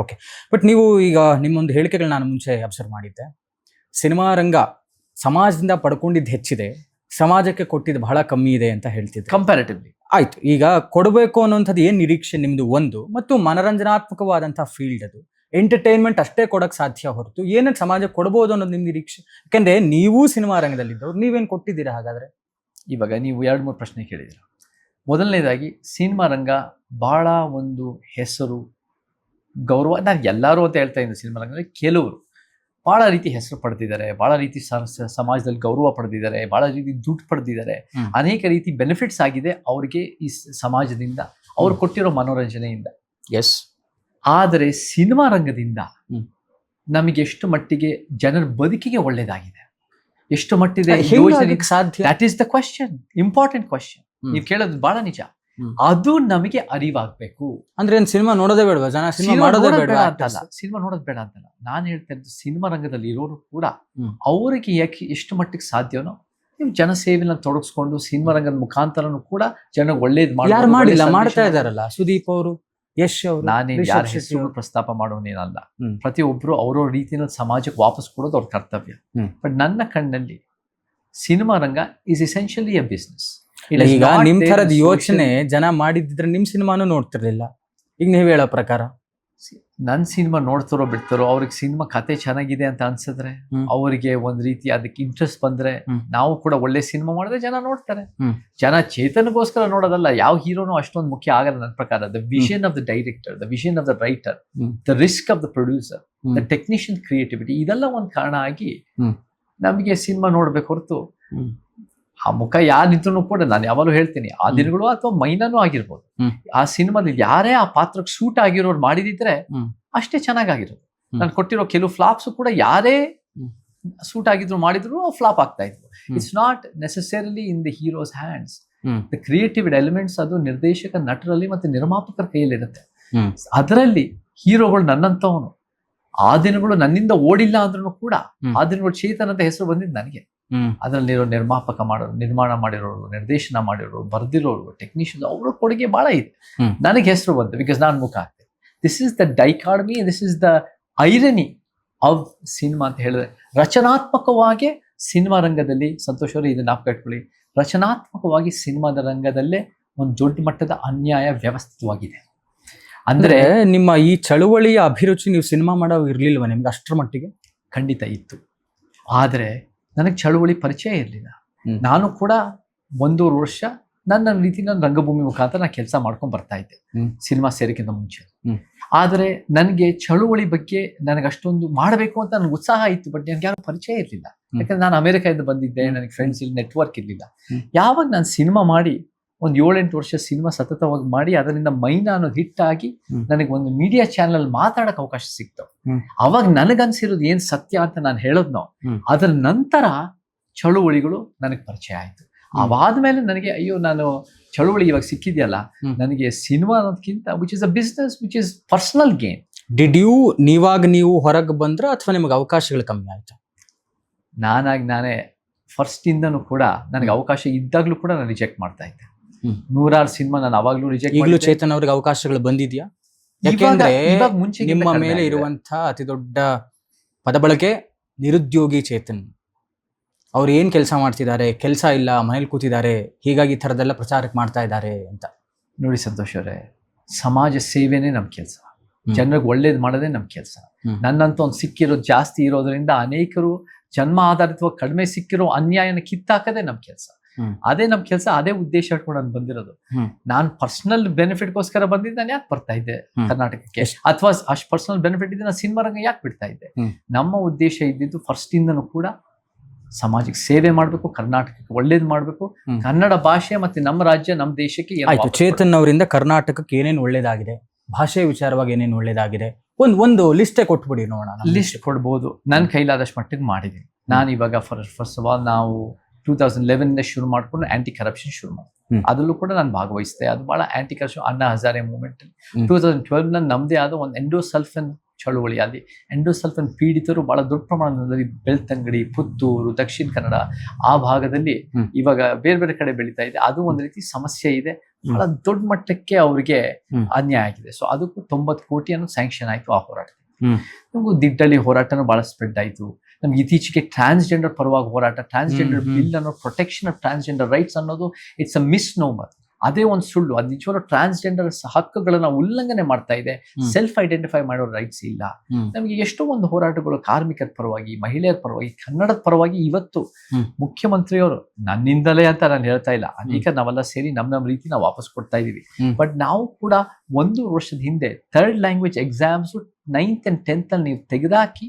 Okay. But ನೀವು ಈಗ ನಿಮ್ಮೊಂದು ಹೇಳಿಕೆಗಳು ನಾನು ಮುಂಚೆ ಅಬ್ಸರ್ವ್ ಮಾಡಿದ್ದೆ, ಸಿನಿಮಾ ರಂಗ ಸಮಾಜದಿಂದ ಪಡ್ಕೊಂಡಿದ್ದು ಹೆಚ್ಚಿದೆ, ಸಮಾಜಕ್ಕೆ ಕೊಟ್ಟಿದ್ದು ಬಹಳ ಕಮ್ಮಿ ಇದೆ ಅಂತ ಹೇಳ್ತಿದ್ದೆ ಕಂಪ್ಯಾರಿಟಿವ್ಲಿ. ಆಯ್ತು, ಈಗ ಕೊಡಬೇಕು ಅನ್ನೋಂಥದ್ದು ಏನ್ ನಿರೀಕ್ಷೆ ನಿಮ್ದು ಒಂದು, ಮತ್ತು ಮನರಂಜನಾತ್ಮಕವಾದಂತಹ ಫೀಲ್ಡ್ ಅದು, ಎಂಟರ್ಟೈನ್ಮೆಂಟ್ ಅಷ್ಟೇ ಕೊಡಕ್ ಸಾಧ್ಯ ಹೊರತು ಏನೇನು ಸಮಾಜಕ್ಕೆ ಕೊಡ್ಬೋದು ಅನ್ನೋದು ನಿಮ್ ನಿರೀಕ್ಷೆ? ಯಾಕಂದ್ರೆ ನೀವು ಸಿನಿಮಾ ರಂಗದಲ್ಲಿದ್ದವ್ರು, ನೀವೇನ್ ಕೊಟ್ಟಿದ್ದೀರಾ ಹಾಗಾದ್ರೆ? ಇವಾಗ ನೀವು 2-3 ಪ್ರಶ್ನೆ ಕೇಳಿದ್ದೀರ. ಮೊದಲನೇದಾಗಿ ಸಿನಿಮಾ ರಂಗ ಬಹಳ ಒಂದು ಹೆಸರು, ಗೌರವ, ನಾನು ಎಲ್ಲರೂ ಅಂತ ಹೇಳ್ತಾ ಇದ್ದೀನಿ, ಸಿನಿಮಾ ರಂಗದಲ್ಲಿ ಕೆಲವರು ಭಾಳ ರೀತಿ ಹೆಸರು ಪಡೆದಿದ್ದಾರೆ, ಭಾಳ ರೀತಿ ಸಮಾಜದಲ್ಲಿ ಗೌರವ ಪಡೆದಿದ್ದಾರೆ, ಭಾಳ ರೀತಿ ದುಡ್ಡು ಪಡೆದಿದ್ದಾರೆ, ಅನೇಕ ರೀತಿ ಬೆನಿಫಿಟ್ಸ್ ಆಗಿದೆ ಅವ್ರಿಗೆ ಈ ಸಮಾಜದಿಂದ, ಅವ್ರು ಕೊಟ್ಟಿರೋ ಮನೋರಂಜನೆಯಿಂದ. ಎಸ್. ಆದರೆ ಸಿನಿಮಾ ರಂಗದಿಂದ ನಮಗೆ ಎಷ್ಟು ಮಟ್ಟಿಗೆ ಜನರ ಬದುಕಿಗೆ ಒಳ್ಳೇದಾಗಿದೆ, ಎಷ್ಟು ಮಟ್ಟಿಗೆ ಯೋಜನೆ ಸಾಧ್ಯ? That is the question, important question. ನೀವು ಕೇಳೋದು ಬಹಳ ನಿಜ. ಅದು ನಮಗೆ ಅರಿವಾಗಬೇಕು. ಅಂದ್ರೆ ಏನ್ ಸಿನಿಮಾ ನೋಡೋದೇ ಬೇಡವಾ ಜನ? ಸಿನಿಮಾ ಮಾಡೋದೇ ಬೇಡ ಅಂತಲ್ಲ, ಸಿನಿಮಾ ನೋಡೋದು ಬೇಡ ಅಂತಲ್ಲ. ನಾನು ಹೇಳ್ತಾ ಇದ್ದು ಸಿನಿಮಾ ರಂಗದಲ್ಲಿ ಇರೋರು ಕೂಡ ಅವರಿಗೆ ಎಷ್ಟು ಮಟ್ಟಿಗೆ ಸಾಧ್ಯವೋ ನೀವು ಜನಸೇವೆನ ತೊಡಗಿಸ್ಕೊಂಡು ಸಿನಿಮಾ ರಂಗದ ಮುಖಾಂತರನು ಕೂಡ ಜನಕ್ಕೆ ಒಳ್ಳೇದು ಮಾಡ್ತಾ ಇದಾರಲ್ಲ. ಸುದೀಪ್ ಅವರು, ಯಶ್ ಅವರು, ನಾನೇ ಯಾರ ಹೆಸರು ಪ್ರಸ್ತಾಪ ಮಾಡೋನೇನಲ್ಲ. ಪ್ರತಿಯೊಬ್ರು ಅವ್ರವ್ರ ರೀತಿಯಲ್ಲಿ ಸಮಾಜಕ್ಕೆ ವಾಪಸ್ ಕೊಡೋದು ಅವ್ರ ಕರ್ತವ್ಯ. ಬಟ್ ನನ್ನ ಕಣ್ಣಲ್ಲಿ cinema Ranga is essentially A business. ಈಗ ನಿಮ್ ತರದ ಯೋಚನೆ ಜನ ಮಾಡಿದ್ರೆ ನಿಮ್ ಸಿನಿಮಾನು ನೋಡ್ತಿರ್ಲಿಲ್ಲ. ಈಗ ನೀವ್ ಹೇಳೋ ಪ್ರಕಾರ ನನ್ ಸಿನಿಮಾ ನೋಡ್ತಾರೋ ಬಿಡ್ತಾರೋ, ಅವ್ರಿಗೆ ಸಿನಿಮಾ ಕತೆ ಚೆನ್ನಾಗಿದೆ ಅಂತ ಅನ್ಸಿದ್ರೆ, ಅವರಿಗೆ ಒಂದ್ ರೀತಿ ಅದಕ್ಕೆ ಇಂಟ್ರೆಸ್ಟ್ ಬಂದ್ರೆ, ನಾವು ಕೂಡ ಒಳ್ಳೆ ಸಿನಿಮಾ ಮಾಡಿದ್ರೆ ಜನ ನೋಡ್ತಾರೆ. ಜನ ಚೇತನಗೋಸ್ಕರ ನೋಡೋದಲ್ಲ. ಯಾವ ಹೀರೋನು ಅಷ್ಟೊಂದು ಮುಖ್ಯ ಆಗಲ್ಲ ನನ್ನ ಪ್ರಕಾರ. The vision of the director, the vision of the writer, the risk of the producer, the technician creativity, ಇದೆಲ್ಲ ಒಂದ್ ಕಾರಣ ಆಗಿ ನಮಗೆ ಸಿನಿಮಾ ನೋಡ್ಬೇಕು ಹೊರತು ಆ ಮುಖ ಯಾರು ನಿಂತರೂ ಕೂಡ, ನಾನು ಯಾವಾಗಲೂ ಹೇಳ್ತೀನಿ, ಆ ದಿನಗಳು ಅಥವಾ ಮೈನಾನು ಆಗಿರ್ಬೋದು, ಆ ಸಿನಿಮಾದಲ್ಲಿ ಯಾರೇ ಆ ಪಾತ್ರಕ್ಕೆ ಸೂಟ್ ಆಗಿರೋರು ಮಾಡಿದಿದ್ರೆ ಅಷ್ಟೇ ಚೆನ್ನಾಗಿರೋದು. ನಾನು ಕೊಟ್ಟಿರೋ ಕೆಲವು ಫ್ಲಾಪ್ಸ್ ಕೂಡ ಯಾರೇ ಸೂಟ್ ಆಗಿದ್ರು ಮಾಡಿದ್ರು ಫ್ಲಾಪ್ ಆಗ್ತಾ ಇದ್ರು. It's not necessarily in the heroes hands. The creative elements ಅದು ನಿರ್ದೇಶಕ, ನಟರಲ್ಲಿ ಮತ್ತೆ ನಿರ್ಮಾಪಕರ ಕೈಯಲ್ಲಿರುತ್ತೆ. ಅದರಲ್ಲಿ ಹೀರೋಗಳು ನನ್ನಂತವನು, ಆ ದಿನಗಳು ನನ್ನಿಂದ ಓಡಿಲ್ಲ ಅಂದ್ರೂ ಕೂಡ ಆ ದಿನಗಳು ಚೇತನ್ ಅಂತ ಹೆಸರು ಬಂದಿದ್ದು ನನಗೆ. ಅದರಲ್ಲಿರೋ ನಿರ್ಮಾಪಕ ಮಾಡೋರು, ನಿರ್ಮಾಣ ಮಾಡಿರೋರು, ನಿರ್ದೇಶನ ಮಾಡಿರೋರು, ಬರ್ದಿರೋರು, ಟೆಕ್ನಿಷಿಯನ್, ಅವರ ಕೊಡುಗೆ ಬಹಳ ಇದೆ. ನನಗೆ ಹೆಸರು ಬಂತು ಬಿಕಾಸ್ ನಾನು ಮುಖ ಆಗ್ತದೆ. This is the dichotomy, this is the irony of cinema ಅಂತ ಹೇಳಿದ್ರೆ. ರಚನಾತ್ಮಕವಾಗಿ ಸಿನಿಮಾ ರಂಗದಲ್ಲಿ, ಸಂತೋಷ್ ಅವರು ಇದನ್ನ ಜ್ಞಾಪಕ ಇಟ್ಕೊಳ್ಳಿ, ರಚನಾತ್ಮಕವಾಗಿ ಸಿನಿಮಾದ ರಂಗದಲ್ಲೇ ಒಂದು ದೊಡ್ಡ ಮಟ್ಟದ ಅನ್ಯಾಯ ವ್ಯವಸ್ಥಿತವಾಗಿದೆ. ಅಂದ್ರೆ ನಿಮ್ಮ ಈ ಚಳುವಳಿಯ ಅಭಿರುಚಿ ನೀವು ಸಿನಿಮಾ ಮಾಡೋ ಇರ್ಲಿಲ್ವಾ ನಿಮ್ಗೆ ಅಷ್ಟರ ಮಟ್ಟಿಗೆ? ಖಂಡಿತ ಇತ್ತು. ಆದರೆ ನನಗೆ ಚಳುವಳಿ ಪರಿಚಯ ಇರಲಿಲ್ಲ. ನಾನು ಕೂಡ 1.5 ವರ್ಷ ನನ್ನ ರೀತಿ ನನ್ನ ರಂಗಭೂಮಿ ಮುಖಾಂತರ ನಾನು ಕೆಲಸ ಮಾಡ್ಕೊಂಡು ಬರ್ತಾ ಇದ್ದೆ ಸಿನಿಮಾ ಸೇರಿಕಿಂತ ಮುಂಚೆ. ಆದರೆ ನನಗೆ ಚಳುವಳಿ ಬಗ್ಗೆ ನನಗೆ ಅಷ್ಟೊಂದು ಮಾಡಬೇಕು ಅಂತ ನನಗೆ ಉತ್ಸಾಹ ಇತ್ತು, ಬಟ್ ನನಗೆ ಯಾರು ಪರಿಚಯ ಇರಲಿಲ್ಲ. ಯಾಕಂದ್ರೆ ನಾನು ಅಮೆರಿಕದಿಂದ ಬಂದಿದ್ದೆ, ನನಗೆ ಫ್ರೆಂಡ್ಸ್ ಇಲ್ಲಿ, ನೆಟ್ವರ್ಕ್ ಇರಲಿಲ್ಲ. ಯಾವಾಗ ನಾನು ಸಿನಿಮಾ ಮಾಡಿ ಒಂದು 7-8 ವರ್ಷ ಸಿನಿಮಾ ಸತತವಾಗಿ ಮಾಡಿ ಅದರಿಂದ ಮೈನಾ ಅನ್ನೋದು ಹಿಟ್ಟಾಗಿ ನನಗೆ ಒಂದು ಮೀಡಿಯಾ ಚಾನಲ್ ಮಾತಾಡಕ್ಕೆ ಅವಕಾಶ ಸಿಕ್ತು. ಅವಾಗ ನನಗನ್ಸಿರೋದು ಏನ್ ಸತ್ಯ ಅಂತ ನಾನು ಹೇಳೋದ್ನೋ, ಅದರ ನಂತರ ಚಳುವಳಿಗಳು ನನಗೆ ಪರಿಚಯ ಆಯ್ತು. ಅವಾದ್ಮೇಲೆ ನನಗೆ ಅಯ್ಯೋ, ನಾನು ಚಳುವಳಿ ಇವಾಗ ಸಿಕ್ಕಿದೆಯಲ್ಲ, ನನಗೆ ಸಿನಿಮಾ ಅನ್ನೋದಕ್ಕಿಂತ which is a business, which is personal game. Did you ನೀವು ಹೊರಗೆ ಬಂದ್ರ ಅಥವಾ ನಿಮಗೆ ಅವಕಾಶಗಳು ಕಮ್ಮಿ ಆಯ್ತಾ? ನಾನೇ ಫಸ್ಟ್ ಇಂದನೂ ಕೂಡ ನನಗೆ ಅವಕಾಶ ಇದ್ದಾಗ್ಲೂ ಕೂಡ ನಾನು ರಿಜೆಕ್ಟ್ ಮಾಡ್ತಾ ಇದ್ದೆ. 100 ಸಿನಿಮಾ ನಾನು ಅವಾಗ್ಲೂ ರಿಜೆಕ್ಟ್. ಈಗಲೂ ಚೇತನ್ ಅವ್ರಿಗೆ ಅವಕಾಶಗಳು ಬಂದಿದ್ಯಾ? ಯಾಕೆಂದ್ರೆ ನಿಮ್ಮ ಮೇಲೆ ಇರುವಂತಹ ಅತಿ ದೊಡ್ಡ ಪದ ಬಳಕೆ ನಿರುದ್ಯೋಗಿ ಚೇತನ್. ಅವ್ರು ಏನ್ ಕೆಲಸ ಮಾಡ್ತಿದ್ದಾರೆ, ಕೆಲಸ ಇಲ್ಲ, ಮನೇಲಿ ಕೂತಿದ್ದಾರೆ, ಹೀಗಾಗಿ ಈ ಥರದೆಲ್ಲ ಪ್ರಚಾರಕ್ಕೆ ಮಾಡ್ತಾ ಇದ್ದಾರೆ ಅಂತ. ನೋಡಿ ಸಂತೋಷ್ ಅವರೇ, ಸಮಾಜ ಸೇವೆನೇ ನಮ್ ಕೆಲಸ, ಜನರಿಗೆ ಒಳ್ಳೇದು ಮಾಡೋದೇ ನಮ್ ಕೆಲಸ. ನನ್ನಂತೂ ಒಂದು ಸಿಕ್ಕಿರೋದು ಜಾಸ್ತಿ ಇರೋದ್ರಿಂದ ಅನೇಕರು ಜನ್ಮ ಆಧಾರಿತವಾಗಿ ಕಡಿಮೆ ಸಿಕ್ಕಿರೋ ಅನ್ಯಾಯನ ಕಿತ್ತಾಕದೇ ನಮ್ ಕೆಲಸ. ಅದೇ ನಮ್ ಕೆಲಸ, ಅದೇ ಉದ್ದೇಶ ಇಟ್ಕೊಂಡು ನಾನು ಬಂದಿರೋದು. ನಾನು ಪರ್ಸನಲ್ ಬೆನಿಫಿಟ್ಗೋಸ್ಕರ ಬಂದಿದ್ದು ನಾನು ಯಾಕೆ ಬರ್ತಾ ಇದ್ದೆ ಕರ್ನಾಟಕಕ್ಕೆ, ಅಥವಾ ಅಷ್ಟು ಪರ್ಸನಲ್ ಬೆನಿಫಿಟ್ ಇದ್ದು ನಾನು ಸಿನಿಮಾ ರಂಗ ಯಾಕೆ ಬಿಡ್ತಾ ಇದ್ದೆ? ನಮ್ಮ ಉದ್ದೇಶ ಇದ್ದಿದ್ದು ಫಸ್ಟ್ ಇಂದನೂ ಕೂಡ ಸಮಾಜಕ್ಕೆ ಸೇವೆ ಮಾಡಬೇಕು, ಕರ್ನಾಟಕಕ್ಕೆ ಒಳ್ಳೇದು ಮಾಡಬೇಕು, ಕನ್ನಡ ಭಾಷೆ ಮತ್ತೆ ನಮ್ಮ ರಾಜ್ಯ, ನಮ್ಮ ದೇಶಕ್ಕೆ. ಆಯ್ತು, ಚೇತನ್ ಅವರಿಂದ ಕರ್ನಾಟಕಕ್ಕೆ ಏನೇನು ಒಳ್ಳೇದಾಗಿದೆ, ಭಾಷೆ ವಿಚಾರವಾಗಿ ಏನೇನು ಒಳ್ಳೇದಾಗಿದೆ, ಒಂದು ಲಿಸ್ಟೇ ಕೊಟ್ಬಿಡಿ ನೋಡೋಣ. ಲಿಸ್ಟ್ ಕೊಡ್ಬೋದು, ನನ್ನ ಕೈಲಾದಷ್ಟು ಮಟ್ಟಿಗೆ ಮಾಡಿದ್ದೀನಿ ನಾನು. ಇವಾಗ ಫಸ್ಟ್ ಆಫ್ ಆಲ್ ನಾವು 2011 ಶುರು ಮಾಡ್ಕೊಂಡು ಆಂಟಿ ಕರಪ್ಷನ್ ಶುರು ಮಾಡಿದ್ವಿ. ಅದರಲ್ಲೂ ಕೂಡ ನಾನು ಭಾಗವಹಿಸಿದೆ. ಅದು ಬಹಳ aunty corruption, Anna Hazare movement. 2012 ನಮ್ಮದೇ ಆದ ಒಂದು ಎಂಡೋಸಲ್ಫನ್ ಚಳುವಳಿ, ಅಲ್ಲಿ ಎಂಡೋಸಲ್ಫನ್ ಪೀಡಿತರು ಬಹಳ ದೊಡ್ಡ ಪ್ರಮಾಣದಲ್ಲಿ ಬೆಳ್ತಂಗಡಿ, ಪುತ್ತೂರು, ದಕ್ಷಿಣ ಕನ್ನಡ ಆ ಭಾಗದಲ್ಲಿ ಇವಾಗ ಬೇರೆ ಬೇರೆ ಕಡೆ ಬೆಳೀತಾ ಇದೆ. ಅದು ಒಂದು ರೀತಿ ಸಮಸ್ಯೆ ಇದೆ, ಬಹಳ ದೊಡ್ಡ ಮಟ್ಟಕ್ಕೆ ಅವ್ರಿಗೆ ಅನ್ಯಾಯ ಆಗಿದೆ. ಸೊ ಅದಕ್ಕೂ 90 ಕೋಟಿ ಅನ್ನೋ ಸ್ಯಾಂಕ್ಷನ್ ಆಯ್ತು ಆ ಹೋರಾಟ. ನಮಗೂ ದಿಡ್ಡಲ್ಲಿ ಹೋರಾಟನೂ ಬಹಳ ಸ್ಪ್ರೆಡ್ ಆಯ್ತು. ನಮ್ಗೆ ಇತ್ತೀಚೆಗೆ ಟ್ರಾನ್ಸ್ಜೆಂಡರ್ ಪರವಾಗಿ ಹೋರಾಟ, ಟ್ರಾನ್ಸ್ಜೆಂಡರ್ ಬಿಲ್ ಅನ್ನೋ ಪ್ರೊಟೆಕ್ಷನ್ ಆಫ್ ಟ್ರಾನ್ಸ್ಜೆಂಡರ್ ರೈಟ್ಸ್ ಅನ್ನೋದು ಇಟ್ಸ್ ಅ ಮಿಸ್ ನೋಮರ್. ಅದೇ ಒಂದು ಸುಳ್ಳು. ಅದು ನಿಜವಾಗ್ಲೂ ಟ್ರಾನ್ಸ್ಜೆಂಡರ್ ಹಕ್ಕುಗಳನ್ನ ಉಲ್ಲಂಘನೆ ಮಾಡ್ತಾ ಇದೆ. ಸೆಲ್ಫ್ ಐಡೆಂಟಿಫೈ ಮಾಡೋ ರೈಟ್ಸ್ ಇಲ್ಲ. ನಮಗೆ ಎಷ್ಟೋ ಒಂದು ಹೋರಾಟಗಳು ಕಾರ್ಮಿಕರ ಪರವಾಗಿ, ಮಹಿಳೆಯರ ಪರವಾಗಿ, ಕನ್ನಡದ ಪರವಾಗಿ ಇವತ್ತು ಮುಖ್ಯಮಂತ್ರಿಯವರು, ನನ್ನಿಂದಲೇ ಅಂತ ನಾನು ಹೇಳ್ತಾ ಇಲ್ಲ, ಅನೇಕ ನಾವೆಲ್ಲ ಸೇರಿ ನಮ್ಮ ರೀತಿ ನಾವು ವಾಪಸ್ ಕೊಡ್ತಾ ಇದೀವಿ. ಬಟ್ ನಾವು ಕೂಡ 1 ವರ್ಷದ ಹಿಂದೆ 3rd language exams 9th and 10th ಅಲ್ಲಿ ನೀವು ತೆಗೆದಾಕಿ,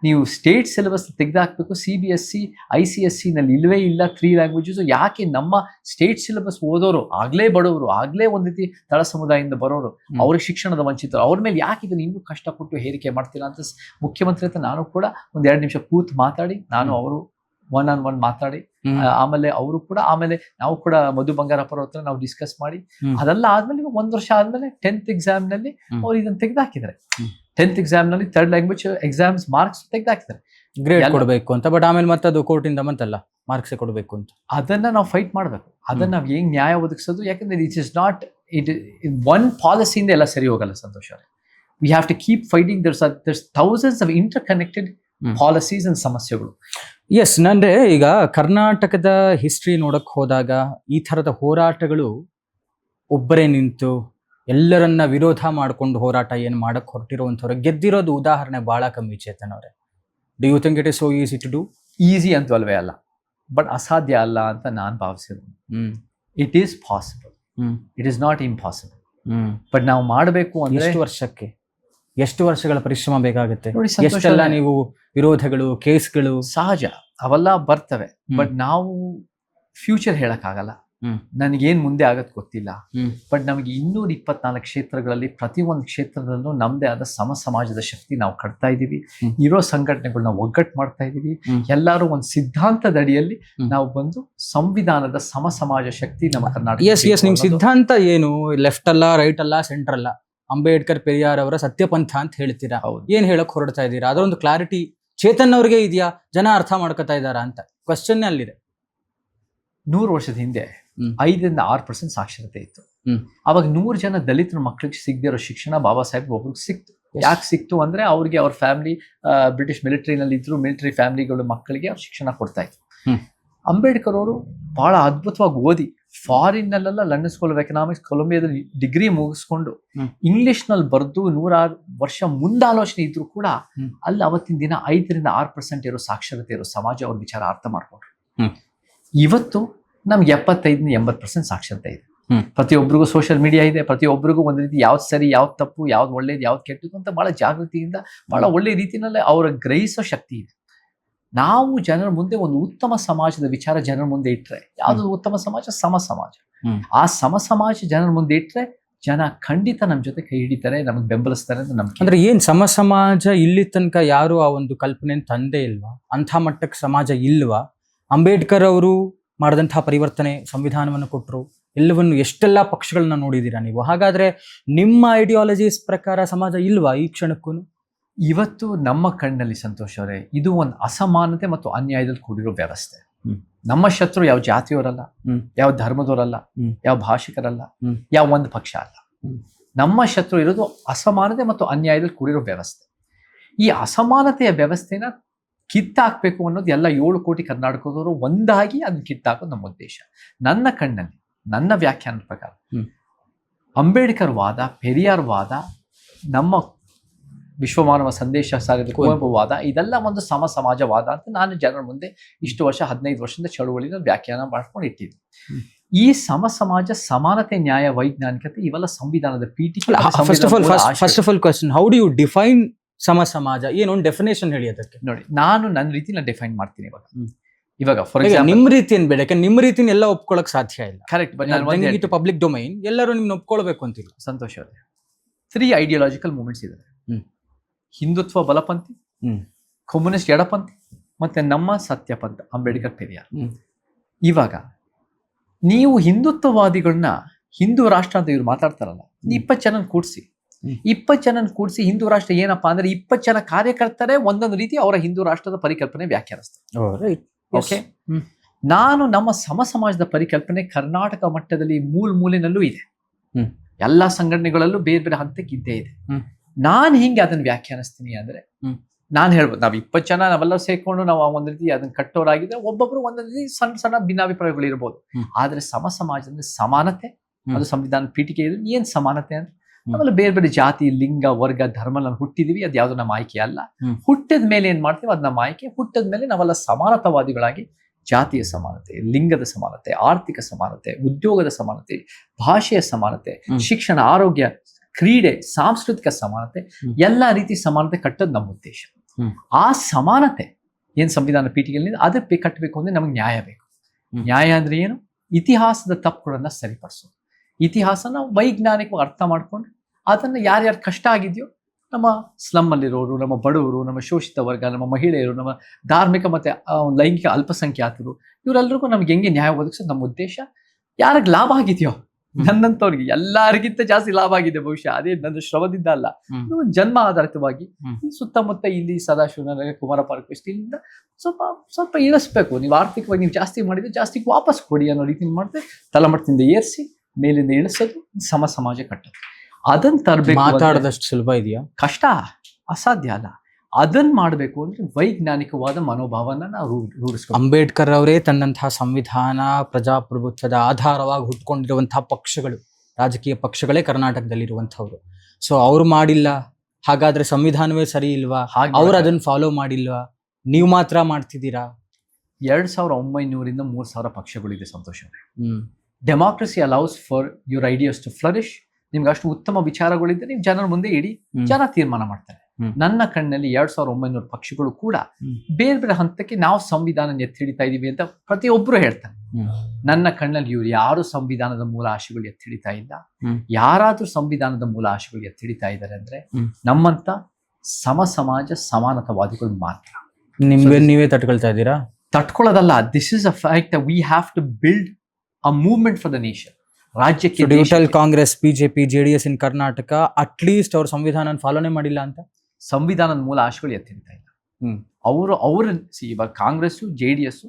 ನೀವು ಸ್ಟೇಟ್ ಸಿಲೆಬಸ್ ತೆಗೆದಾಕ್ಬೇಕು. CBSE ICSE ನಲ್ಲಿ ಇಲ್ಲವೇ ಇಲ್ಲ 3 ಲ್ಯಾಂಗ್ವೇಜಸ್. ಯಾಕೆ ನಮ್ಮ ಸ್ಟೇಟ್ ಸಿಲೆಬಸ್ ಓದೋರು, ಆಗ್ಲೇ ಬಡವರು, ಆಗ್ಲೇ ಒಂದ್ ರೀತಿ ತಳ ಸಮುದಾಯದಿಂದ ಬರೋರು, ಅವ್ರಿಗೆ ಶಿಕ್ಷಣದ ವಂಚಿತರು, ಅವ್ರ ಮೇಲೆ ಯಾಕೆ ಇದನ್ನು ಇನ್ನೂ ಕಷ್ಟಪಟ್ಟು ಹೇರಿಕೆ ಮಾಡ್ತೀರಾ ಅಂತ ಮುಖ್ಯಮಂತ್ರಿ ಹತ್ರ ನಾನು ಕೂಡ 1-2 ನಿಮಿಷ ಕೂತ್ ಮಾತಾಡಿ, ನಾನು ಅವರು 1-on-1 ಮಾತಾಡಿ, ಆಮೇಲೆ ಅವರು ಕೂಡ, ಆಮೇಲೆ ನಾವು ಕೂಡ ಮಧು ಬಂಗಾರಪ್ಪರ ಹತ್ರ ನಾವು ಡಿಸ್ಕಸ್ ಮಾಡಿ, ಅದೆಲ್ಲ ಆದ್ಮೇಲೆ 1 ವರ್ಷ ಆದ್ಮೇಲೆ 10th ಎಕ್ಸಾಮ್ ನಲ್ಲಿ ಅವ್ರು ಇದನ್ನ ತೆಗೆದಾಕಿದ್ದಾರೆ. 10th ಎಕ್ಸಾಮ್ ನಲ್ಲಿ 3rd ಲ್ಯಾಂಗ್ವೇಜ್ ಎಕ್ಸಾಮ್ಸ್ ಮಾರ್ಕ್ಸ್ ತೆಗೆದಾಕಿದ್ದಾರೆ, ಗ್ರೇಡ್ ಕೊಡಬೇಕು ಅಂತ. ಬಟ್ ಆಮೇಲೆ ಮತ್ತೆ ಅದು ಕೋರ್ಟ್ ಇಂದ ಬಂತಲ್ಲ, ಮಾರ್ಕ್ಸ್ ಕೊಡಬೇಕು ಅಂತ. ಅದನ್ನ ನಾವು ಫೈಟ್ ಮಾಡಬೇಕು. ಅದನ್ನ ನಾವು ಹೆಂಗ್ ನ್ಯಾಯ ಒದಗಿಸೋದು? ಯಾಕಂದ್ರೆ ಇಟ್ ಇಸ್ ನಾಟ್ ಒನ್ ಪಾಲಿಸಿಯಿಂದ ಎಲ್ಲ ಸರಿ ಹೋಗಲ್ಲ ಸಂತೋಷ್ ಅವರೇ. We have to keep fighting. There's thousands of interconnected policies and ಸಮಸ್ಯೆಗಳು. ಎಸ್, ನಂದ್ರೆ ಈಗ ಕರ್ನಾಟಕದ ಹಿಸ್ಟ್ರಿ ನೋಡಕ್ ಹೋದಾಗ ಈ ತರದ ಹೋರಾಟಗಳು ಒಬ್ಬರೇ ನಿಂತು ಎಲ್ಲರನ್ನ ವಿರೋಧ ಮಾಡ್ಕೊಂಡು ಹೋರಾಟ ಏನ್ ಮಾಡಕ್ ಹೊರಟಿರುವಂತವ್ರು ಗೆದ್ದಿರೋದು ಉದಾಹರಣೆ ಬಹಳ ಕಮ್ಮಿ. ಚೇತನ್ ಅವರೇ, do you think it is so easy to do? Easy ಅಂತೂ ಅಲ್ವೇ ಅಲ್ಲ, ಬಟ್ ಅಸಾಧ್ಯ ಅಲ್ಲ ಅಂತ ನಾನು ಭಾವಿಸಿರೋದು. It is possible, it is not impossible. But ನಾವು ಮಾಡಬೇಕು ಅಂದ್ರೆ ಎಷ್ಟು ವರ್ಷಗಳ ಪರಿಶ್ರಮ ಬೇಕಾಗುತ್ತೆ? ಎಷ್ಟೆಲ್ಲ ನೀವು ವಿರೋಧಗಳು, ಕೇಸ್ಗಳು ಸಹಜ, ಅವೆಲ್ಲ ಬರ್ತವೆ. ಬಟ್ ನಾವು ಫ್ಯೂಚರ್ ಹೇಳಕ್ಕಾಗಲ್ಲ. ನನಗೇನ್ ಮುಂದೆ ಆಗತ್ ಗೊತ್ತಿಲ್ಲ. ಬಟ್ ನಮಗೆ 224 ಕ್ಷೇತ್ರಗಳಲ್ಲಿ ಪ್ರತಿಯೊಂದು ಕ್ಷೇತ್ರದಲ್ಲೂ ನಮ್ದೇ ಆದ ಸಮಾಜದ ಶಕ್ತಿ ನಾವು ಕಟ್ತಾ ಇದೀವಿ. ಇರೋ ಸಂಘಟನೆಗಳನ್ನ ಒಗ್ಗಟ್ಟು ಮಾಡ್ತಾ ಇದೀವಿ. ಎಲ್ಲರೂ ಒಂದು ಸಿದ್ಧಾಂತದ ಅಡಿಯಲ್ಲಿ ನಾವು ಬಂದು ಸಂವಿಧಾನದ ಸಮಾಜ ಶಕ್ತಿ ನಮ್ಮ ಕರ್ನಾಟಕ. ಎಸ್, ನಿಮ್ ಸಿದ್ಧಾಂತ ಏನು? ಲೆಫ್ಟ್ ಅಲ್ಲ, ರೈಟ್ ಅಲ್ಲ, ಸೆಂಟರ್ ಅಲ್ಲ, ಅಂಬೇಡ್ಕರ್ ಪೆರಿಯಾರ್ ಅವರ ಸತ್ಯಪಂಥ ಅಂತ ಹೇಳ್ತೀರಾ. ಏನ್ ಹೇಳಕ್ ಹೊರಡ್ತಾ ಇದ್ದೀರಾ? ಅದರೊಂದು ಕ್ಲಾರಿಟಿ ಚೇತನ್ ಅವ್ರಿಗೆ ಇದೆಯಾ? ಜನ ಅರ್ಥ ಮಾಡ್ಕೊತಾ ಇದ್ದಾರಾ ಅಂತ ಕ್ವಶನ್ ಅಲ್ಲಿದೆ. 100 ವರ್ಷದ ಹಿಂದೆ 5-6% ಸಾಕ್ಷರತೆ ಇತ್ತು. ಅವಾಗ 100 ಜನ ದಲಿತರ ಮಕ್ಕಳಿಗೆ ಸಿಗದೆ ಇರೋ ಶಿಕ್ಷಣ ಬಾಬಾ ಸಾಹೇಬ್ ಒಬ್ರಿಗೆ ಸಿಕ್ತು. ಯಾಕೆ ಸಿಕ್ತು ಅಂದ್ರೆ ಅವ್ರಿಗೆ ಅವ್ರ ಫ್ಯಾಮಿಲಿ ಬ್ರಿಟಿಷ್ ಮಿಲಿಟರಿನಲ್ಲಿ ಇದ್ರು, ಮಿಲಿಟರಿ ಫ್ಯಾಮಿಲಿಗಳ ಮಕ್ಕಳಿಗೆ ಅವ್ರು ಶಿಕ್ಷಣ ಕೊಡ್ತಾ ಇದ್ರು. ಅಂಬೇಡ್ಕರ್ ಅವರು ಬಹಳ ಅದ್ಭುತವಾಗಿ ಓದಿ, ಫಾರಿನ್ ನಲ್ಲೆಲ್ಲ ಲಂಡನ್ ಸ್ಕೂಲ್ ಆಫ್ ಎಕನಾಮಿಕ್ಸ್, ಕೊಲಂಬಿಯಾದಲ್ಲಿ ಡಿಗ್ರಿ ಮುಗಿಸ್ಕೊಂಡು ಇಂಗ್ಲಿಷ್ ನಲ್ಲಿ ಬರೆದು 106 ವರ್ಷ ಮುಂದಾಲೋಚನೆ ಇದ್ರು ಕೂಡ ಅಲ್ಲಿ ಅವತ್ತಿನ ದಿನ 5-6% ಇರೋ ಸಾಕ್ಷರತೆ ಇರೋ ಸಮಾಜ ಅವ್ರ ವಿಚಾರ ಅರ್ಥ ಮಾಡ್ಕೊಂಡ್ರು. ಇವತ್ತು ನಮ್ಗೆ 75-80% ಸಾಕ್ಷರತೆ ಇದೆ. ಪ್ರತಿಯೊಬ್ಬರಿಗೂ ಸೋಷಿಯಲ್ ಮೀಡಿಯಾ ಇದೆ. ಪ್ರತಿಯೊಬ್ಬರಿಗೂ ಒಂದು ರೀತಿ ಯಾವ್ದು ಸರಿ, ಯಾವ್ದು ತಪ್ಪು, ಯಾವ್ದು ಒಳ್ಳೇದು, ಯಾವ್ದು ಕೆಟ್ಟದ್ದು ಅಂತ ಬಹಳ ಜಾಗೃತಿಯಿಂದ ಬಹಳ ಒಳ್ಳೆ ರೀತಿಯಲ್ಲೇ ಅವರ ಗ್ರಹಿಸೋ ಶಕ್ತಿ ಇದೆ. ನಾವು ಜನರ ಮುಂದೆ ಒಂದು ಉತ್ತಮ ಸಮಾಜದ ವಿಚಾರ ಜನರ ಮುಂದೆ ಇಟ್ರೆ, ಯಾವುದು ಉತ್ತಮ ಸಮಾಜ? ಸಮಾಜ. ಆ ಸಮಾಜ ಜನರ ಮುಂದೆ ಇಟ್ರೆ ಜನ ಖಂಡಿತ ನಮ್ ಜೊತೆ ಕೈ ಹಿಡಿತಾರೆ, ನಮ್ಗೆ ಬೆಂಬಲಿಸ್ತಾರೆ ಅಂತ ನಮ್ಗೆ. ಅಂದ್ರೆ ಏನ್ ಸಮಾಜ ಇಲ್ಲಿ ತನಕ ಯಾರು ಆ ಒಂದು ಕಲ್ಪನೆ ತಂದೆ ಇಲ್ವಾ? ಅಂಥ ಮಟ್ಟಕ್ಕೆ ಸಮಾಜ ಇಲ್ವಾ? ಅಂಬೇಡ್ಕರ್ ಅವರು ಮಾಡಿದಂತಹ ಪರಿವರ್ತನೆ, ಸಂವಿಧಾನವನ್ನು ಕೊಟ್ಟರು, ಎಲ್ಲವನ್ನು ಎಷ್ಟೆಲ್ಲ ಪಕ್ಷಗಳನ್ನ ನೋಡಿದೀರಾ ನೀವು. ಹಾಗಾದ್ರೆ ನಿಮ್ಮ ಐಡಿಯಾಲಜೀಸ್ ಪ್ರಕಾರ ಸಮಾಜ ಇಲ್ವಾ ಈ ಕ್ಷಣಕ್ಕೂ? ಇವತ್ತು ನಮ್ಮ ಕಣ್ಣಲ್ಲಿ ಸಂತೋಷ್ ಅವರೇ, ಇದು ಒಂದು ಅಸಮಾನತೆ ಮತ್ತು ಅನ್ಯಾಯದಲ್ಲಿ ಕೂಡಿರೋ ವ್ಯವಸ್ಥೆ. ನಮ್ಮ ಶತ್ರು ಯಾವ ಜಾತಿಯವರಲ್ಲ, ಯಾವ ಧರ್ಮದವರಲ್ಲ, ಯಾವ ಭಾಷಿಕರಲ್ಲ, ಯಾವ ಒಂದು ಪಕ್ಷ ಅಲ್ಲ. ನಮ್ಮ ಶತ್ರು ಇರೋದು ಅಸಮಾನತೆ ಮತ್ತು ಅನ್ಯಾಯದಲ್ಲಿ ಕೂಡಿರೋ ವ್ಯವಸ್ಥೆ. ಈ ಅಸಮಾನತೆಯ ವ್ಯವಸ್ಥೆನ ಕಿತ್ತಾಕ್ಬೇಕು ಅನ್ನೋದು ಎಲ್ಲ 7 ಕೋಟಿ ಕರ್ನಾಟಕದವರು ಒಂದಾಗಿ ಅದನ್ನ ಕಿತ್ತಾಕೋದು ನಮ್ಮ ಉದ್ದೇಶ. ನನ್ನ ಕಣ್ಣಲ್ಲಿ, ನನ್ನ ವ್ಯಾಖ್ಯಾನದ ಪ್ರಕಾರ ಅಂಬೇಡ್ಕರ್ ವಾದ, ಪೆರಿಯಾರ್ ವಾದ, ನಮ್ಮ ವಿಶ್ವಮಾನವ ಸಂದೇಶ ಸಾರಿದ ಕುವೆಂಪು ವಾದ, ಇದೆಲ್ಲ ಒಂದು ಸಮಾಜವಾದ ಅಂತ ನಾನು ಜನರ ಮುಂದೆ ಇಷ್ಟು ವರ್ಷ 15 ವರ್ಷದಿಂದ ಚಳುವಳಿನ ವ್ಯಾಖ್ಯಾನ ಮಾಡ್ಕೊಂಡು ಇಟ್ಟಿದ್ದೆ. ಈ ಸಮಾಜ, ಸಮಾನತೆ, ನ್ಯಾಯ, ವೈಜ್ಞಾನಿಕತೆ ಇವೆಲ್ಲ ಸಂವಿಧಾನದ ಪೀಠಿಕೆ. First of all question, how do you define ಸಮಾಜ? ಏನೊಂದು ಡೆಫಿನೇಷನ್ ಹೇಳಿ ಅದಕ್ಕೆ. ನೋಡಿ, ನಾನು ನನ್ನ ರೀತಿನ ಡಿಫೈನ್ ಮಾಡ್ತೀನಿ ಇವಾಗ ಫಾರ್ ಎಕ್ಸಾಂಪಲ್ ನಿಮ್ಮ ರೀತಿ ಏನ್ ಬೇಡ, ಯಾಕಂದ್ರೆ ನಿಮ್ಮ ರೀತಿನ ಎಲ್ಲ ಒಪ್ಕೊಳಕ್ ಸಾಧ್ಯ ಇಲ್ಲ. ಕರೆಕ್ಟ್, ಬಟ್ ಪಬ್ಲಿಕ್ ಡೊಮೈನ್ ಎಲ್ಲರೂ ನಿಮ್ನ ಒಪ್ಕೊಳ್ಬೇಕು ಅಂತಿಲ್ಲ. ಸಂತೋಷ್ ಅವರೇ, 3 ಐಡಿಯಾಲಜಿಕಲ್ ಮೂವ್ಮೆಂಟ್ಸ್ ಇದಾವೆ. ಹಿಂದುತ್ವ ಬಲಪಂಥಿ, ಕಮ್ಯುನಿಸ್ಟ್ ಎಡಪಂಥಿ, ಮತ್ತೆ ನಮ್ಮ ಸತ್ಯಪಂಥ ಅಂಬೇಡ್ಕರ್ ಪೆರಿಯಾರ್. ಇವಾಗ ನೀವು ಹಿಂದುತ್ವವಾದಿಗಳನ್ನ ಹಿಂದೂ ರಾಷ್ಟ್ರ ಅಂತ ಇವ್ರು ಮಾತಾಡ್ತಾರಲ್ಲ, 20 ಜನ ಕೂಡಿಸಿ 20 ಜನ ಕೂಡಿಸಿ ಹಿಂದೂ ರಾಷ್ಟ್ರ ಏನಪ್ಪಾ ಅಂದ್ರೆ 20 ಜನ ಕಾರ್ಯಕರ್ತರೇ ಒಂದೊಂದು ರೀತಿ ಅವರ ಹಿಂದೂ ರಾಷ್ಟ್ರದ ಪರಿಕಲ್ಪನೆ ವ್ಯಾಖ್ಯಾನಿಸ್ತಾರೆ. ಓಕೆ, ನಾನು ನಮ್ಮ ಸಮಾಜದ ಪರಿಕಲ್ಪನೆ ಕರ್ನಾಟಕ ಮಟ್ಟದಲ್ಲಿ ಮೂಲೆನಲ್ಲೂ ಇದೆ. ಎಲ್ಲಾ ಸಂಘಟನೆಗಳಲ್ಲೂ ಬೇರೆ ಬೇರೆ ಹಂತಕ್ಕೆ ಇದ್ದೇ ಇದೆ. ನಾನು ಹಿಂಗೆ ಅದನ್ನ ವ್ಯಾಖ್ಯಾನಿಸ್ತೀನಿ ಅಂದ್ರೆ ನಾನು ಹೇಳ್ಬೋದು, ನಾವ್ 20 ಜನ ನಾವೆಲ್ಲ ಸೇರ್ಕೊಂಡು ನಾವು ಒಂದ್ ರೀತಿ ಅದನ್ನ ಕಟ್ಟೋರಾಗಿದ್ರೆ ಒಬ್ಬೊಬ್ರು ಒಂದೊಂದು ರೀತಿ ಸಣ್ಣ ಭಿನ್ನಾಭಿಪ್ರಾಯಗಳು ಇರ್ಬೋದು. ಆದ್ರೆ ಸಮಾಜದಲ್ಲಿ ಸಮಾನತೆ, ಅದು ಸಂವಿಧಾನ ಪೀಠಿಕೆ ಇದೆ. ಏನ್ ಸಮಾನತೆ ಅಂದ್ರೆ ಆಮೇಲೆ ಬೇರೆ ಬೇರೆ ಜಾತಿ, ಲಿಂಗ, ವರ್ಗ, ಧರ್ಮ ನಾವು ಹುಟ್ಟಿದೀವಿ, ಅದು ಯಾವ್ದು ನಮ್ಮ ಆಯ್ಕೆ ಅಲ್ಲ. ಹುಟ್ಟಿದ ಮೇಲೆ ಏನ್ ಮಾಡ್ತೀವಿ ಅದು ನಮ್ಮ ಆಯ್ಕೆ. ಹುಟ್ಟಿದ ಮೇಲೆ ನಾವೆಲ್ಲ ಸಮಾನತಾವಾದಿಗಳಾಗಿ ಜಾತಿಯ ಸಮಾನತೆ, ಲಿಂಗದ ಸಮಾನತೆ, ಆರ್ಥಿಕ ಸಮಾನತೆ, ಉದ್ಯೋಗದ ಸಮಾನತೆ, ಭಾಷೆಯ ಸಮಾನತೆ, ಶಿಕ್ಷಣ, ಆರೋಗ್ಯ, ಕ್ರೀಡೆ, ಸಾಂಸ್ಕೃತಿಕ ಸಮಾನತೆ, ಎಲ್ಲಾ ರೀತಿ ಸಮಾನತೆ ಕಟ್ಟೋದು ನಮ್ಮ ಉದ್ದೇಶ. ಆ ಸಮಾನತೆ ಏನ್ ಸಂವಿಧಾನ ಪೀಠಿಕೆಯಲ್ಲಿ ಅದಕ್ಕೆ ಕಟ್ಟಬೇಕು ಅಂದ್ರೆ ನಮ್ಗೆ ನ್ಯಾಯ ಬೇಕು. ನ್ಯಾಯ ಅಂದ್ರೆ ಏನು? ಇತಿಹಾಸದ ತಪ್ಪುಗಳನ್ನ ಸರಿಪಡಿಸೋದು. ಇತಿಹಾಸನ ವೈಜ್ಞಾನಿಕವಾಗಿ ಅರ್ಥ ಮಾಡ್ಕೊಂಡು ಅದನ್ನ ಯಾರ್ಯಾರು ಕಷ್ಟ ಆಗಿದೆಯೋ, ನಮ್ಮ ಸ್ಲಮ್ ಅಲ್ಲಿರೋರು, ನಮ್ಮ ಬಡವರು, ನಮ್ಮ ಶೋಷಿತ ವರ್ಗ, ನಮ್ಮ ಮಹಿಳೆಯರು, ನಮ್ಮ ಧಾರ್ಮಿಕ ಮತ್ತೆ ಲೈಂಗಿಕ ಅಲ್ಪಸಂಖ್ಯಾತರು, ಇವರೆಲ್ಲರಿಗೂ ನಮ್ಗೆ ಹೆಂಗೆ ನ್ಯಾಯ ಒದಗಿಸೋದು ನಮ್ಮ ಉದ್ದೇಶ. ಯಾರಿಗೆ ಲಾಭ ಆಗಿದೆಯೋ, ನನ್ನಂತವ್ರಿಗೆ ಎಲ್ಲರಿಗಿಂತ ಜಾಸ್ತಿ ಲಾಭ ಆಗಿದೆ ಬಹುಶಃ, ಅದೇ ನನ್ನ ಶ್ರಮದಿಂದ ಅಲ್ಲ, ಜನ್ಮ ಆಧಾರಿತವಾಗಿ ಸುತ್ತಮುತ್ತ ಇಲ್ಲಿ ಸದಾಶಿವನಗರ, ಕುಮಾರ ಪಾರ್ಕ್ ಇಲ್ಲಿಂದ ಸ್ವಲ್ಪ ಇಳಿಸ್ಬೇಕು. ನೀವು ಆರ್ಥಿಕವಾಗಿ ನೀವು ಜಾಸ್ತಿ ಮಾಡಿದ್ರೆ ಜಾಸ್ತಿ ವಾಪಸ್ ಕೊಡಿ ಅನ್ನೋ ರೀತಿ ಮಾಡಿದ್ರೆ ತಲೆಮಟ್ಟದಿಂದ ಏರಿಸಿ ಮೇಲಿಂದ ಇಳಿಸೋದು ಸಮಾಜ ಕಟ್ಟೋದು. ಅದನ್ನ ತರಬೇಕು. ಮಾತಾಡೋದಷ್ಟು ಸುಲಭ ಇದೆಯಾ? ಕಷ್ಟ, ಅಸಾಧ್ಯ ಅಲ್ಲ. ಅದನ್ನ ಮಾಡಬೇಕು ಅಂದ್ರೆ ವೈಜ್ಞಾನಿಕವಾದ ಮನೋಭಾವನ ನಾವು ರೂಢಿಸ್ಬೇಕು. ಅಂಬೇಡ್ಕರ್ ಅವರೇ ತನ್ನಂತಹ ಸಂವಿಧಾನ, ಪ್ರಜಾಪ್ರಭುತ್ವದ ಆಧಾರವಾಗಿ ಹುಟ್ಕೊಂಡಿರುವಂತಹ ಪಕ್ಷಗಳು, ರಾಜಕೀಯ ಪಕ್ಷಗಳೇ ಕರ್ನಾಟಕದಲ್ಲಿರುವಂಥವ್ರು. ಸೊ ಅವ್ರು ಮಾಡಿಲ್ಲ, ಹಾಗಾದ್ರೆ ಸಂವಿಧಾನವೇ ಸರಿ ಇಲ್ವಾ? ಅವ್ರು ಅದನ್ನ ಫಾಲೋ ಮಾಡಿಲ್ವಾ? ನೀವು ಮಾತ್ರ ಮಾಡ್ತಿದ್ದೀರಾ? 2900 3000 ಪಕ್ಷಗಳಿದೆ ಸಂತೋಷ. Democracy allows for your ideas to flourish. ನಿಮ್ಗೆ ಅಷ್ಟು ಉತ್ತಮ ವಿಚಾರಗಳಿದ್ರೆ ನೀವು ಜನರ ಮುಂದೆ ಇಡಿ, ಜನ ತೀರ್ಮಾನ ಮಾಡ್ತಾರೆ. ನನ್ನ ಕಣ್ಣಲ್ಲಿ 2900 ಪಕ್ಷಗಳು ಕೂಡ ಬೇರೆ ಬೇರೆ ಹಂತಕ್ಕೆ ನಾವು ಸಂವಿಧಾನ ಎತ್ತಿ ಹಿಡಿತಾ ಇದೀವಿ ಅಂತ ಪ್ರತಿಯೊಬ್ಬರು ಹೇಳ್ತಾರೆ. ನನ್ನ ಕಣ್ಣಲ್ಲಿ ಇವ್ರು ಯಾರು ಸಂವಿಧಾನದ ಮೂಲ ಆಶೆಗಳು ಎತ್ತಿ ಹಿಡಿತಾ ಇಲ್ಲ. ಯಾರಾದ್ರೂ ಸಂವಿಧಾನದ ಮೂಲ ಆಶೆಗಳು ಎತ್ತಿ ಹಿಡಿತಾ ಇದ್ದಾರೆ ಅಂದ್ರೆ ನಮ್ಮಂತ ಸಮಾಜ ಸಮಾನತಾವಾದಿಗಳು ಮಾತ್ರ. ನೀವೇ ತಟ್ಕೊಳ್ತಾ ಇದ್ದೀರಾ? ತಟ್ಕೊಳ್ಳೋದಲ್ಲ, this is a fact. We have to build a movement for the nation. ರಾಜ್ಯಕ್ಕೆ Congress, BJP, JDS in Karnataka at least ಅವ್ರ ಸಂವಿಧಾನ ಫಾಲೋನೆ ಮಾಡಿಲ್ಲ ಅಂತ ಸಂವಿಧಾನದ ಮೂಲ ಆಶೆಗಳು ಎತ್ತಿಡ್ತಾ ಇಲ್ಲ. ಅವ್ರ ಇವಾಗ ಕಾಂಗ್ರೆಸ್, JDS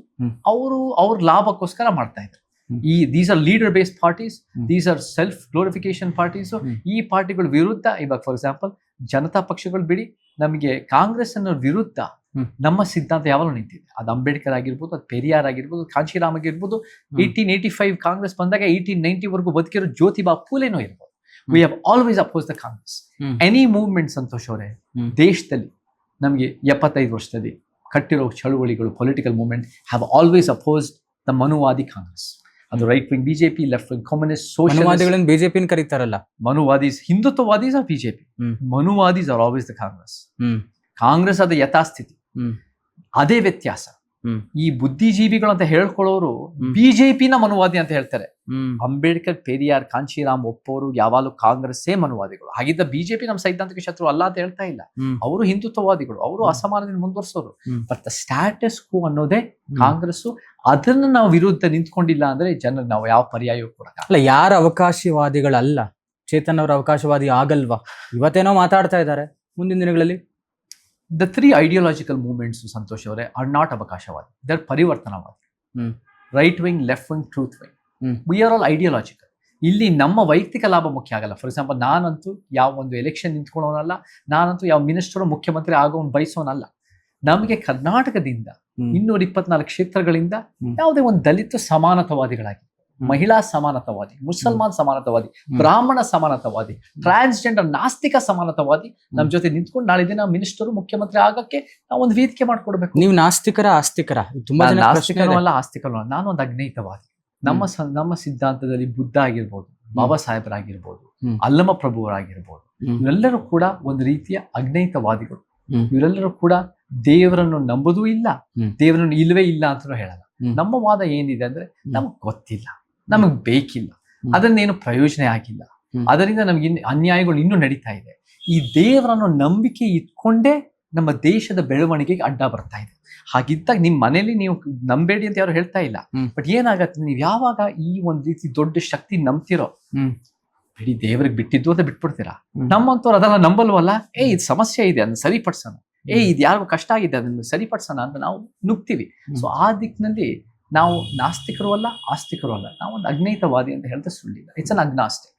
ಅವ್ರ ಲಾಭಕ್ಕೋಸ್ಕರ ಮಾಡ್ತಾ ಇದ್ದಾರೆ. These are leader based parties, these are self glorification parties. ಈ ಪಾರ್ಟಿಗಳ ವಿರುದ್ಧ ಇವಾಗ ಫಾರ್ ಎಕ್ಸಾಂಪಲ್ ಜನತಾ ಪಕ್ಷಗಳು ಬಿಡಿ, ನಮಗೆ ಕಾಂಗ್ರೆಸ್ ಅನ್ನೋ ವಿರುದ್ಧ ನಮ್ಮ ಸಿದ್ಧಾಂತ ಯಾವಾಗಲೂ ನಿಂತಿದೆ. ಅದು ಅಂಬೇಡ್ಕರ್ ಆಗಿರ್ಬೋದು, ಅದು ಪೆರಿಯಾರ್ ಆಗಿರ್ಬೋದು, ಕಾಂಶಿರಾಮ್ ಆಗಿರ್ಬೋದು, 1885 ಕಾಂಗ್ರೆಸ್ ಬಂದಾಗ 1890 ಬದುಕಿರೋ ಜ್ಯೋತಿಬಾ ಫೂಲೆನೋ ಇರ್ಬೋದು. We have always oppose the Congress. Any movement Santosh ಅವರೇ, ದೇಶದಲ್ಲಿ ನಮಗೆ 75 ವರ್ಷದಲ್ಲಿ ಕಟ್ಟಿರೋ ಚಳುವಳಿಗಳು, political movement have always opposed the ಮನುವಾದಿ ಕಾಂಗ್ರೆಸ್. ಅದು right wing BJP, left wing communist, socialist. BJP ಕರೀತಾರಲ್ಲ ಮನುವಾದೀಸ್, ಹಿಂದುತ್ವವಾದೀಸ್ ಆರ್ ಬಿಜೆಪಿ, ಮನುವಾದೀಸ್ are always the Congress. Congress ಅದ ಯಥಾಸ್ಥಿತಿ, ಅದೇ ವ್ಯತ್ಯಾಸ. ಈ ಬುದ್ಧಿಜೀವಿಗಳು ಅಂತ ಹೇಳ್ಕೊಳ್ಳೋರು ಬಿಜೆಪಿನ ಮನುವಾದಿ ಅಂತ ಹೇಳ್ತಾರೆ. ಅಂಬೇಡ್ಕರ್, ಪೆರಿಯಾರ್, ಕಾಂಶಿರಾಮ್ ಒಪ್ಪೋರು ಯಾವಾಗಲೂ ಕಾಂಗ್ರೆಸ್ಸೇ ಮನುವಾದಿಗಳು. ಹಾಗಿದ್ದ ಬಿಜೆಪಿ ನಮ್ಮ ಸೈದ್ಧಾಂತಿಕ ಶತ್ರು ಅಲ್ಲ ಅಂತ ಹೇಳ್ತಾ ಇಲ್ಲ. ಅವರು ಹಿಂದುತ್ವವಾದಿಗಳು, ಅವರು ಅಸಮಾನತೆಯನ್ನು ಮುಂದುವರಿಸೋರು. ಬಟ್ ದ ಸ್ಟ್ಯಾಟಸ್ ಕೋ ಅನ್ನೋದೇ ಕಾಂಗ್ರೆಸ್. ಅದನ್ನ ನಾವು ವಿರುದ್ಧ ನಿಂತ್ಕೊಂಡಿಲ್ಲ ಅಂದ್ರೆ ಜನರು ನಾವು ಯಾವ ಪರ್ಯಾಯ ಕೊಡಲ್ಲ. ಯಾರ ಅವಕಾಶವಾದಿಗಳಲ್ಲ, ಚೇತನ್ ಅವರ ಅವಕಾಶವಾದಿ ಆಗಲ್ವಾ? ಇವತ್ತೇನೋ ಮಾತಾಡ್ತಾ ಇದ್ದಾರೆ, ಮುಂದಿನ ದಿನಗಳಲ್ಲಿ The 3 ideological movements, ಸಂತೋಷ್ ಅವರೇ, are not ಅವಕಾಶವಾದಿ, they are ಪರಿವರ್ತನವಾದಿ. Right wing, left wing, truth wing. We are all ideological. ಇಲ್ಲಿ ನಮ್ಮ ವೈಯಕ್ತಿಕ ಲಾಭ ಮುಖ್ಯ ಆಗಲ್ಲ. ಫಾರ್ ಎಕ್ಸಾಂಪಲ್, ನಾನಂತೂ ಯಾವ ಒಂದು ಎಲೆಕ್ಷನ್ ನಿಂತ್ಕೊಳ್ಳೋನಲ್ಲ, ನಾನಂತೂ ಯಾವ ಮಿನಿಸ್ಟರ್, ಮುಖ್ಯಮಂತ್ರಿ ಆಗೋನ್ ಬಯಸೋನಲ್ಲ. ನಮಗೆ ಕರ್ನಾಟಕದಿಂದ 224 ಕ್ಷೇತ್ರಗಳಿಂದ ಯಾವುದೇ ಒಂದು ದಲಿತ ಸಮಾನತಾವಾದಿಗಳಾಗಿ, ಮಹಿಳಾ ಸಮಾನತಾವಾದಿ, ಮುಸಲ್ಮಾನ್ ಸಮಾನತಾವಾದಿ, ಬ್ರಾಹ್ಮಣ ಸಮಾನತಾವಾದಿ, ಟ್ರಾನ್ಸ್ಜೆಂಡರ್, ನಾಸ್ತಿಕ ಸಮಾನತಾವಾದಿ ನಮ್ಮ ಜೊತೆ ನಿಂತ್ಕೊಂಡು ನಾಳೆ ದಿನ ಮಿನಿಸ್ಟರ್, ಮುಖ್ಯಮಂತ್ರಿ ಆಗಕ್ಕೆ ನಾವು ಒಂದು ವೇದಿಕೆ ಮಾಡ್ಕೊಡ್ಬೇಕು. ನೀವು ನಾಸ್ತಿಕರ ಆಸ್ತಿಕರ? ನಾಸ್ತಿಕನೂ ಅಲ್ಲ, ಆಸ್ತಿಕನೂ ಅಲ್ಲ. ನಾನು ಒಂದು ಅಜ್ಞೇಯತಾವಾದಿ. ನಮ್ಮ ಸಿದ್ಧಾಂತದಲ್ಲಿ ಬುದ್ಧ ಆಗಿರ್ಬೋದು, ಬಾಬಾ ಸಾಹೇಬರಾಗಿರ್ಬೋದು, ಅಲ್ಲಮ ಪ್ರಭುವರಾಗಿರ್ಬೋದು, ಇವರೆಲ್ಲರೂ ಕೂಡ ಒಂದು ರೀತಿಯ ಅಜ್ಞೇಯತಾವಾದಿಗಳು. ಇವರೆಲ್ಲರೂ ಕೂಡ ದೇವರನ್ನು ನಂಬುದೂ ಇಲ್ಲ, ದೇವರನ್ನು ಇಲ್ವೇ ಇಲ್ಲ ಅಂತಲೂ ಹೇಳಲ್ಲ. ನಮ್ಮ ವಾದ ಏನಿದೆ ಅಂದ್ರೆ, ನಮಗ್ ಗೊತ್ತಿಲ್ಲ, ನಮಗ್ ಬೇಕಿಲ್ಲ, ಅದನ್ನೇನು ಪ್ರಯೋಜನ ಆಗಿಲ್ಲ, ಅದರಿಂದ ನಮ್ಗೆ ಅನ್ಯಾಯಗಳು ಇನ್ನೂ ನಡೀತಾ ಇದೆ. ಈ ದೇವರನ್ನು ನಂಬಿಕೆ ಇಟ್ಕೊಂಡೇ ನಮ್ಮ ದೇಶದ ಬೆಳವಣಿಗೆಗೆ ಅಡ್ಡ ಬರ್ತಾ ಇದೆ. ಹಾಗಿದ್ದಾಗ ನಿಮ್ ಮನೇಲಿ ನೀವು ನಂಬೇಡಿ ಅಂತ ಯಾರು ಹೇಳ್ತಾ ಇಲ್ಲ. ಬಟ್ ಏನಾಗತ್ತೆ, ನೀವು ಯಾವಾಗ ಈ ಒಂದ್ ರೀತಿ ದೊಡ್ಡ ಶಕ್ತಿ ನಂಬ್ತಿರೋ, ಬಿಡಿ ದೇವ್ರಿಗೆ ಬಿಟ್ಟಿದ್ದು ಅಂತ ಬಿಟ್ಬಿಡ್ತೀರಾ. ನಮ್ಮಂತವ್ರು ಅದೆಲ್ಲ ನಂಬಲ್ವಲ್ಲ. ಇದು ಸಮಸ್ಯೆ ಇದೆ, ಅದನ್ನ ಸರಿಪಡಿಸೋಣ. ಇದು ಯಾರಿಗೂ ಕಷ್ಟ ಆಗಿದೆ, ಅದನ್ನು ಸರಿಪಡಿಸೋಣ ಅಂತ ನಾವು ನುಗ್ತೀವಿ. ಸೊ ಆ ದಿಕ್ಕಿನಲ್ಲಿ ನಾವು ನಾಸ್ತಿಕರು ಅಲ್ಲ, ಆಸ್ತಿಕರು ಅಲ್ಲ. ನಾವು ಒಂದು ಅಜ್ಞೇಯತವಾದಿ ಅಂತ ಹೇಳಿದ್ರೆ ಸುಳ್ಳಿಲ್ಲ. It's an agnostic.